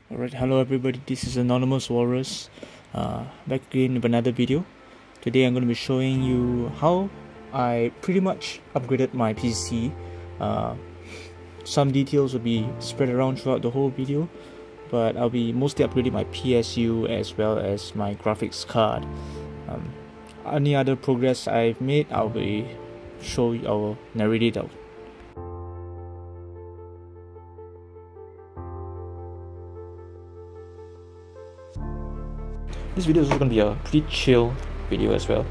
Alright, hello everybody, this is Anonymous Walrus, back again with another video. Today I'm going to be showing you how I pretty much upgraded my PC. Some details will be spread around throughout the whole video, but I'll be mostly upgrading my PSU as well as my graphics card. Any other progress I've made, I'll narrate it out. This video is going to be a pretty chill video as well.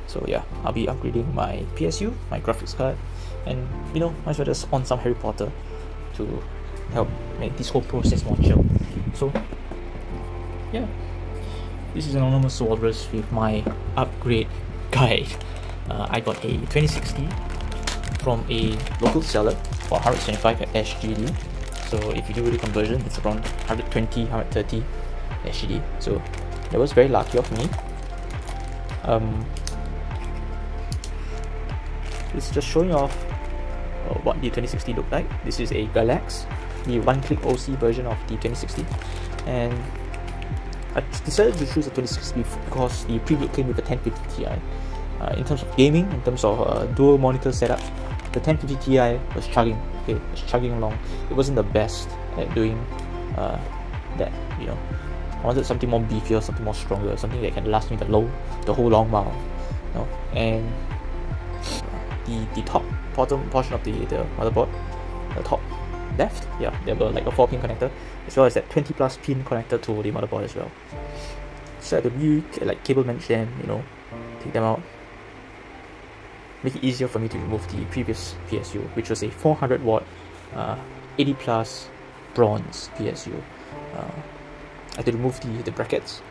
So yeah, I'll be upgrading my PSU, my graphics card, and might as well just on some Harry Potter to help make this whole process more chill. So yeah, this is Anonymous Walrus with my upgrade guide. I got a 2060 from a local seller for 125 at SGD. So if you do the conversion, it's around 120, 130 SGD. So that was very lucky of me. It's just showing off what the 2060 looked like. This is a Galax, the one-click OC version of the 2060, and I decided to choose a 2060 because the preview came with a 1050 Ti. In terms of gaming, in terms of dual monitor setups, the 1050 Ti was chugging. Okay, it was chugging along. It wasn't the best at doing that. I wanted something more beefier, something more stronger, something that can last me the whole long while. And the top bottom portion of the motherboard, the top left, yeah, there were like a 4-pin connector, as well as that 20+ pin connector to the motherboard as well. So I had to cable manage them, take them out, make it easier for me to remove the previous PSU, which was a 400 watt 80+ bronze PSU. I had to remove the brackets,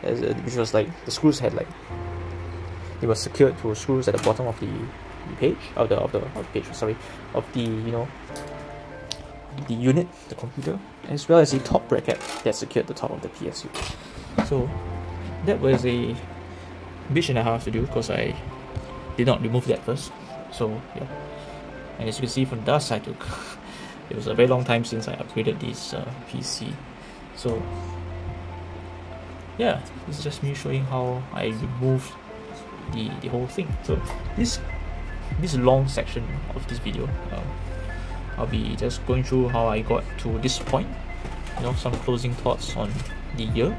which was like the screws had it was secured to screws at the bottom of the page of the unit, the computer, as well as the top bracket that secured the top of the PSU. So that was a bitch and a half to do because I did not remove that first. So yeah, and as you can see from the other side, it was a very long time since I upgraded this PC. So yeah, this is just me showing how I removed the whole thing. So this long section of this video, I'll be just going through how I got to this point, some closing thoughts on the year,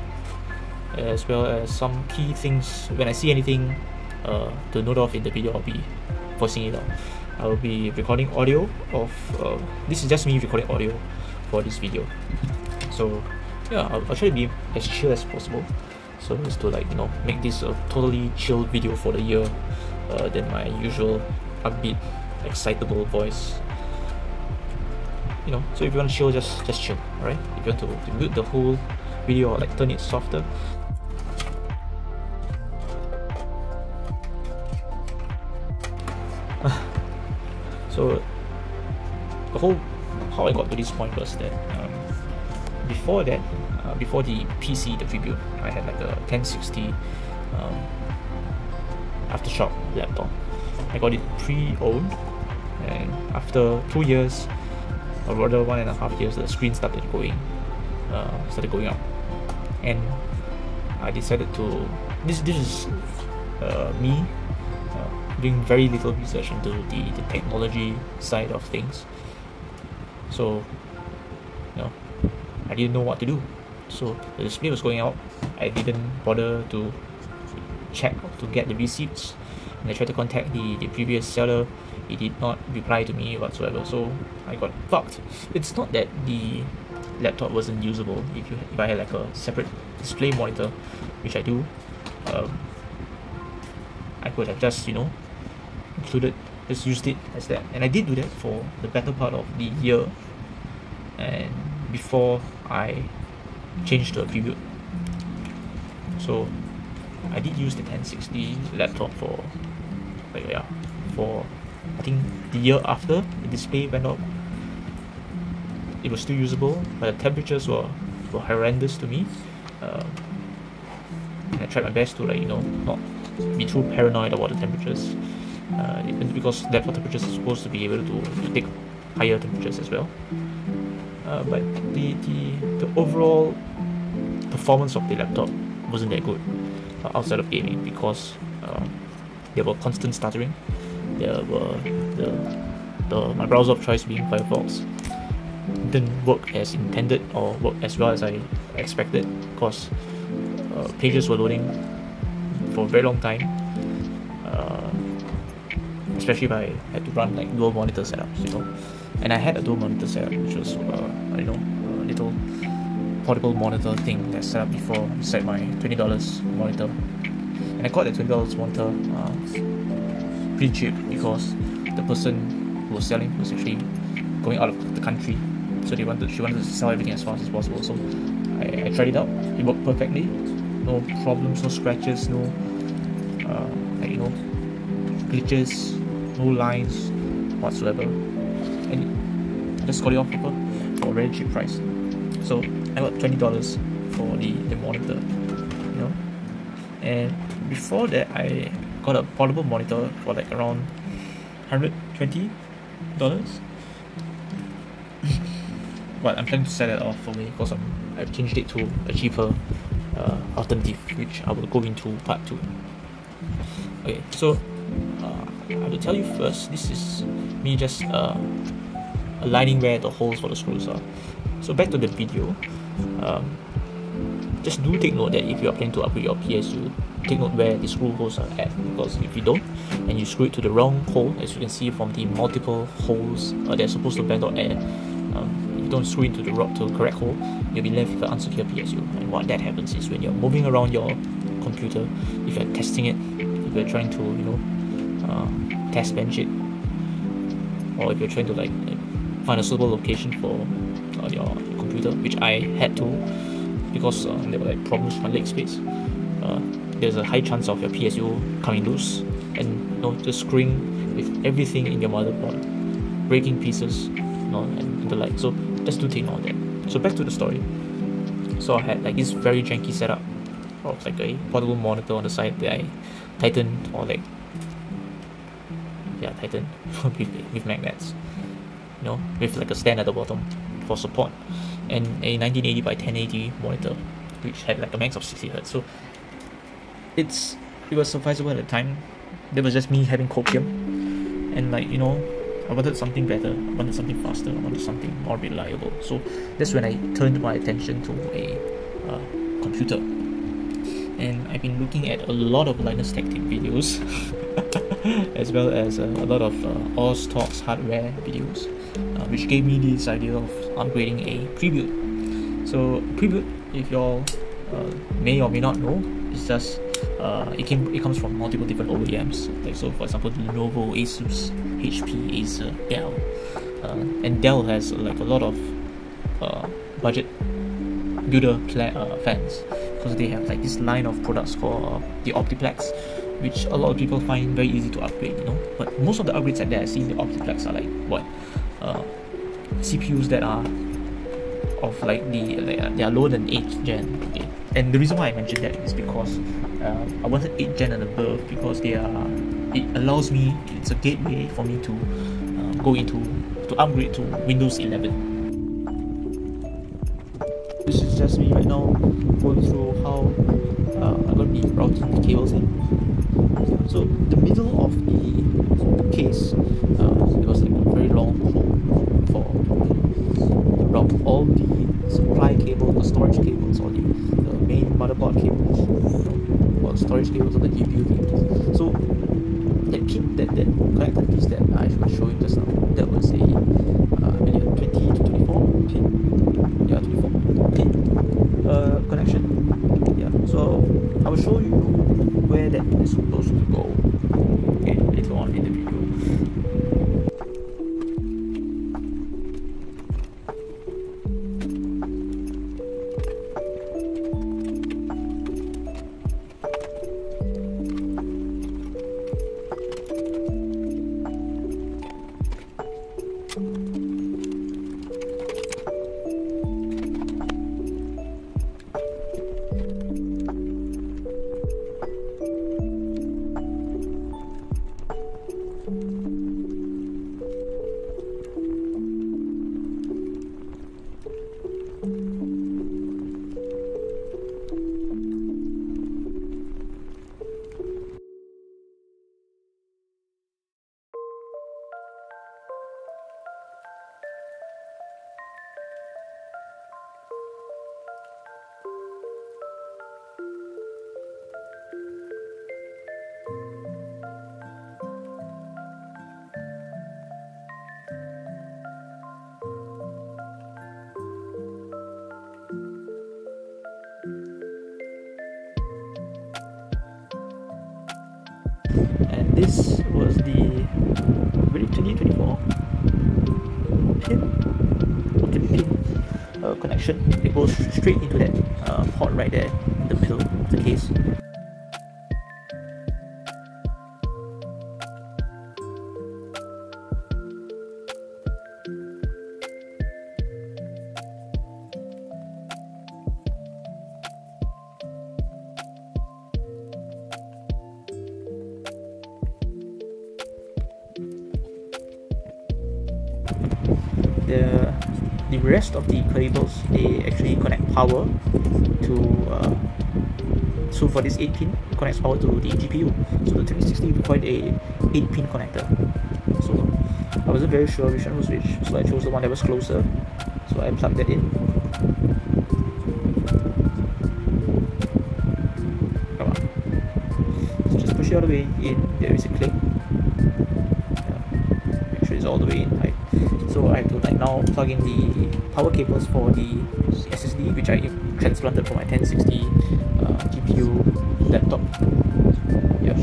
as well as some key things. When I see anything to note of in the video, I'll be voicing it out. I will be recording audio of this is just me recording audio for this video. So yeah, I'll try to be as chill as possible, so as to make this a totally chill video for the year than my usual upbeat, excitable voice. So if you want to chill, just chill. Alright, if you want to mute the whole video or turn it softer, so how I got to this point was that before that, before the PC, the preview, I had like a 1060 Aftershock laptop. I got it pre-owned, and after 2 years, or rather 1.5 years, the screen started going up, and I decided to. This is me doing very little research into the technology side of things. So I didn't know what to do. So the display was going out. I didn't bother to check to get the receipts, and I tried to contact the previous seller. He did not reply to me whatsoever, so I got fucked. It's not that the laptop wasn't usable. If I had like a separate display monitor, which I do, I could have just just used it as that, and I did do that for the better part of the year, and before I changed to a preview. So I did use the 1060 laptop for I think the year after the display went up. It was still usable, but the temperatures were horrendous to me. And I tried my best to not be too paranoid about the temperatures. because laptop temperatures are supposed to be able to take higher temperatures as well. But the overall performance of the laptop wasn't that good outside of gaming, because there were constant stuttering. There were my browser of choice being Firefox didn't work as intended or work as well as I expected, because pages were loading for a very long time, especially if I had to run like dual monitor setups, you know. And I had a dual monitor setup, which was a little portable monitor thing that's set up before beside my $20 monitor. And I got that $20 monitor pretty cheap, because the person who was selling was actually going out of the country, so she wanted to sell everything as fast as possible. So I tried it out. It worked perfectly, no problems, no scratches, no glitches, no lines whatsoever, and I just got it off of her for a very cheap price. So I got $20 for the monitor, you know. And before that, I got a portable monitor for like around $120. But I'm planning to sell that off for me, because I've changed it to a cheaper alternative, which I will go into part 2. Okay, so I will tell you first, this is me just aligning where the holes for the screws are. So back to the video, just do take note that if you are planning to upgrade your PSU, take note where the screw holes are at, because if you don't and you screw it to the wrong hole, as you can see from the multiple holes they're supposed to vent out air, if you don't screw into the correct hole, you'll be left with an unsecure PSU. And what that happens is, when you're moving around your computer, if you're testing it, if you're trying to test bench it, or if you're trying to like find a suitable location for your computer, which I had to, because there were like problems with my leg space, there's a high chance of your PSU coming loose and just screwing with everything in your motherboard, breaking pieces, and the like. So just do take note of that. So back to the story. So I had like this very janky setup of like a portable monitor on the side that I tightened, or like tightened with magnets, with like a stand at the bottom for support, and a 1980 by 1080 monitor, which had like a max of 60Hz. So it was sufficeable at the time. There was just me having copium, and I wanted something better, I wanted something faster, I wanted something more reliable. So that's when I turned my attention to a computer, and I've been looking at a lot of Linus Tech Tip videos as well as a lot of Oz Talks hardware videos, which gave me this idea of upgrading a prebuild. So prebuild, if y'all may or may not know, it's just it comes from multiple different OEMs. Like, so for example, Lenovo, Asus, HP, Acer, Dell, and Dell has like a lot of budget builder fans, because they have like this line of products called the Optiplex, which a lot of people find very easy to upgrade, But most of the upgrades that I see in the Optiplex are like CPUs that are of like they are lower than 8th gen. Okay, and the reason why I mentioned that is because I wanted 8th gen and above, because it allows me, it's a gateway for me to upgrade to Windows 11. This is just me right now going through how I'm going to be routing the cables in. So the middle of the case, it was like a very long hole for route all the supply cables, the storage cables, or the main motherboard cables, or storage cables, or the GPU cables. So that connected piece that I was showing just now, that was a 20 to 24 pin, 24 pin connection. Yeah, so I will show you where that is supposed to go later on in the video. And this was the 2024 pin or 20 pin connection. It goes straight into that port right there in the middle of the case. The rest of the cables, they actually connect power to so for this 8 pin, it connects power to the GPU. So the 2060 required a 8 pin connector. So I wasn't very sure which one was which, so I chose the one that was closer. So I plugged that in. Come on. So just push it all the way in. There is a click. Make sure it's all the way in tight. So I have to like now plug in the power cables for the SSD, which I transplanted from my 1060 GPU laptop. Yeah.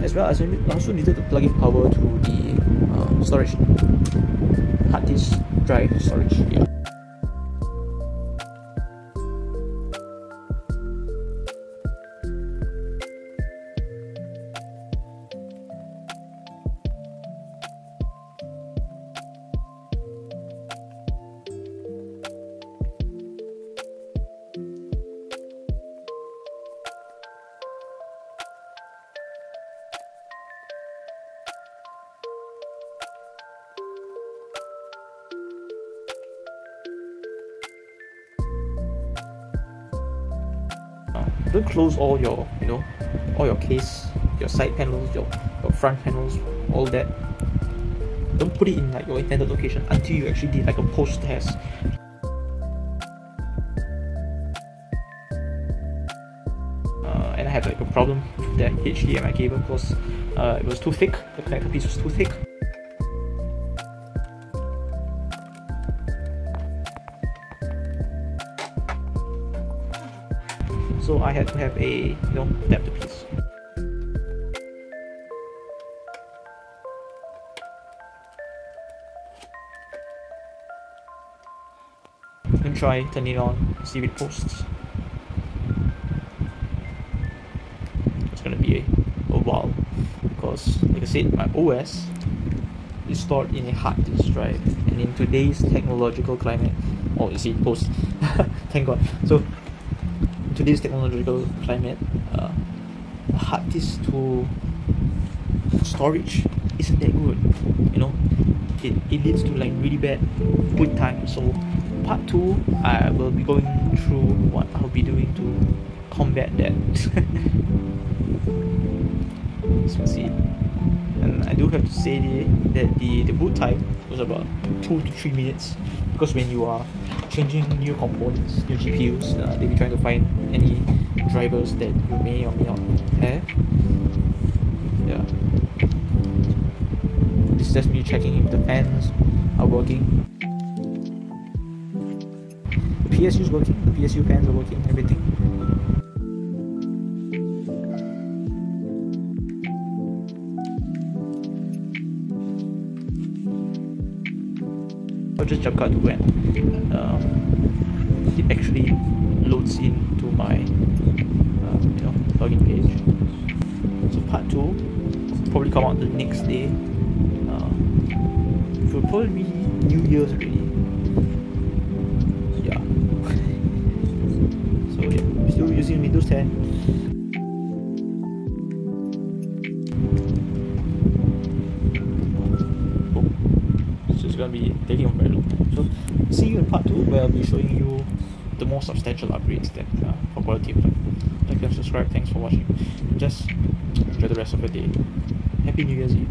As well as I also needed to plug in power to the storage, hard disk drive storage. Yeah. Don't close all your, all your case, your side panels, your front panels, all that. Don't put it in like your intended location until you actually did like a post test. And I had like a problem with that HDMI cable because it was too thick. The connector piece was too thick. So I had to have a adapter piece. And try turning it on, see if it posts. It's gonna be a while because, like I said, my OS is stored in a hard disk drive, and in today's technological climate, oh, you see it posts. Thank God. So today's technological climate, hard disk to storage isn't that good. It leads to like really bad boot time. So part 2, I will be going through what I'll be doing to combat that. So see, and I do have to say that the boot time was about 2 to 3 minutes, because when you are changing new components, new GPUs, they'll be trying to find any drivers that you may or may not have. Yeah. This is just me checking if the fans are working. The PSU is working, the PSU fans are working, everything. I'll just jump cut to when it actually loads into my login page. So part 2 will probably come out the next day. It will probably be New Year's already. Yeah. So yeah, I'm still using Windows 10. It's going to be taking a very long time. So see you in part 2, where I'll be showing you the more substantial upgrades that for quality of life. Like and subscribe. Thanks for watching. Just enjoy the rest of the day. Happy New Year's Eve.